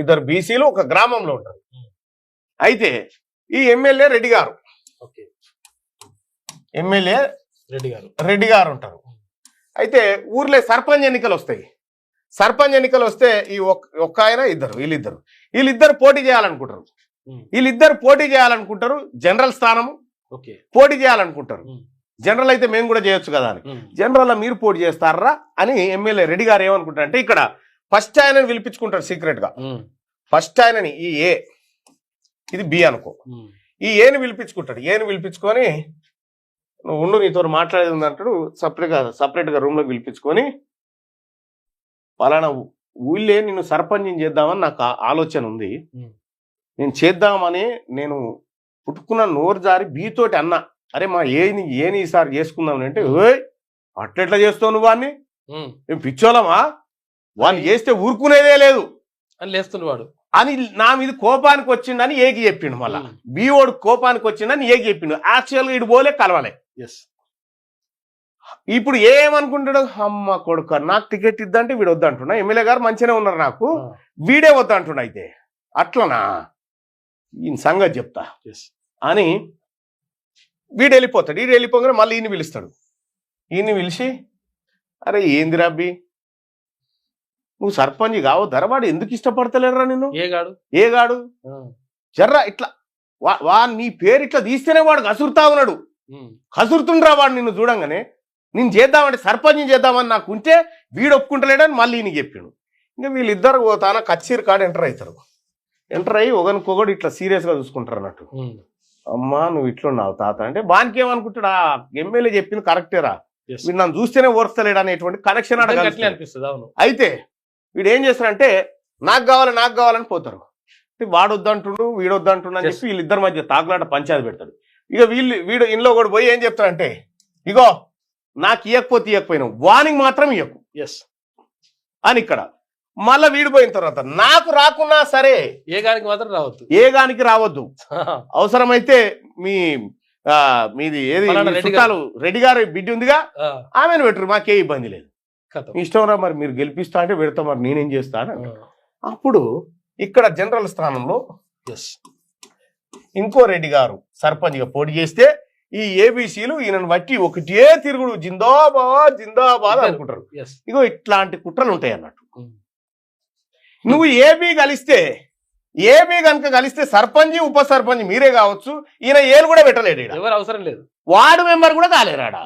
ఇద్దరు బీసీలు ఒక గ్రామంలో ఉంటారు. అయితే ఈ ఎమ్మెల్యే రెడ్డి గారు రెడ్డి గారు ఉంటారు. అయితే ఊర్లో సర్పంచ్ ఎన్నికలు వస్తాయి. సర్పంచ్ ఎన్నికలు వస్తే ఈ ఒక్క ఆయన వీళ్ళిద్దరు పోటీ చేయాలనుకుంటారు. జనరల్ స్థానము పోటీ చేయాలనుకుంటారు. జనరల్ అయితే మేము కూడా చేయొచ్చు కదా అని. జనరల్ మీరు పోటీ చేస్తారా అని ఎమ్మెల్యే రెడ్డి గారు ఏమనుకుంటారంటే ఇక్కడ ఫస్ట్ ఆయనని పిలిపించుకుంటారు సీక్రెట్ గా. ఫస్ట్ ఆయనని ఈ ఏ ఇది బి అనుకో, ఈ ఏని పిలిపించుకుంటాడు. ఏని పిలిపించుకొని నువ్వు ఉండు నీతో మాట్లాడేది ఉంది అంటాడు. సపరేట్ గా రూమ్ లో పిలిపించుకొని పలానా ఊళ్ళే నిన్ను సర్పంచ్ చేద్దామని నాకు ఆలోచన ఉంది, నేను చేద్దామని నేను పుట్టుకున్న నోరు జారి బీతోటి అన్నా, అరే మా ఏని ఈసారి చేసుకుందామని అంటే అట్లెట్లా చేస్తావు నువ్వు వాడిని, మేము పిచ్చోళమా, వాడిని చేస్తే ఊరుకునేదే లేదు అని లేస్తున్నాడు అని నా మీద కోపానికి వచ్చిండని ఏకి చెప్పిండు. మళ్ళా బీఓడు కోపానికి వచ్చిండని ఏకి చెప్పిండు. యాక్చువల్గా ఇటు పోలే కలవాలే. ఇప్పుడు ఏమనుకుంటాడు, అమ్మ కొడుకు నాకు టికెట్ ఇద్దంటే వీడు వద్దంటున్నా, ఎమ్మెల్యే గారు మంచిగానే ఉన్నారు నాకు, వీడే వద్దంటున్నా. అయితే అట్లనా ఈయన సంగతి చెప్తా అని వీడు వెళ్ళిపోతాడు. వీడు వెళ్ళిపోగానే మళ్ళీ ఈయన పిలుస్తాడు. ఈయన్ని పిలిచి అరే ఏంది రబ్బి నువ్వు సర్పంచ్ కావద్దారా, వాడు ఎందుకు ఇష్టపడతలేరా నిన్ను, ఏగాడు జర్రా ఇట్లా నీ పేరు ఇట్లా తీస్తేనే వాడు కసురుతా ఉన్నాడు, కసురుతుండ్రా వాడు నిన్ను చూడంగానే, నేను చేద్దామంటే సర్పంచ్ చేద్దామని నాకు ఉంటే వీడు ఒప్పుకుంటలేడని మళ్ళీ ఈయన చెప్పిండు. ఇంకా వీళ్ళిద్దరు పోతాన కచ్చీరు కాడ ఎంటర్ అవుతారు. ఎంటర్ అయ్యి ఒకరికొకటి ఇట్లా సీరియస్గా చూసుకుంటారు అన్నట్టు. అమ్మా నువ్వు ఇట్లున్నావు తాత అంటే బానికి ఏమనుకుంటాడు, ఆ ఎమ్మెల్యే చెప్పింది కరెక్టేరా, వీడు నన్ను చూస్తేనే ఓర్స్తలేడు అనేటువంటి కనెక్షన్ అనిపిస్తుంది. అయితే వీడు ఏం చేస్తారంటే నాకు కావాలని పోతారు. వాడు వద్దంటుండు వీడు వద్దంటుండు అని చెప్పి వీళ్ళిద్దరి మధ్య తాకులాట పంచాయతీ పెడతాడు. ఇక వీడు ఇంట్లో కూడా పోయి ఏం చెప్తారంటే, ఇగో నాకు ఇవ్వకపోయినావు, వానికి మాత్రం ఇవ్వకు అని ఇక్కడ మళ్ళా వీడిపోయిన తర్వాత నాకు రాకున్నా సరే ఏగానికి రావద్దు, అవసరమైతే మీది ఏది చుట్టాలు రెడ్డి గారు బిడ్డ ఉందిగా ఆమెను పెట్టరు, మాకే ఇబ్బంది లేదు, ఇష్టం రా, మరి మీరు గెలిపిస్తా అంటే పెడతా, మరి నేనేం చేస్తాను. అప్పుడు ఇక్కడ జనరల్ స్థానంలో ఇంకో రెడ్డి గారు సర్పంచ్గా పోటీ చేస్తే ఈ ఏబీసీలు ఈయనను బట్టి ఒకటే తిరుగుడు జిందాబాద్ అనుకుంటారు. ఇగో ఇట్లాంటి కుట్రలు ఉంటాయి అన్నట్టు. నువ్వు ఏబీ కనుక కలిస్తే సర్పంచ్ ఉప సర్పంచ్ మీరే కావచ్చు, ఈయన ఏలు కూడా పెట్టలేడు, ఎవరు అవసరం లేదు, వార్డు మెంబర్ కూడా కాలేరాడా.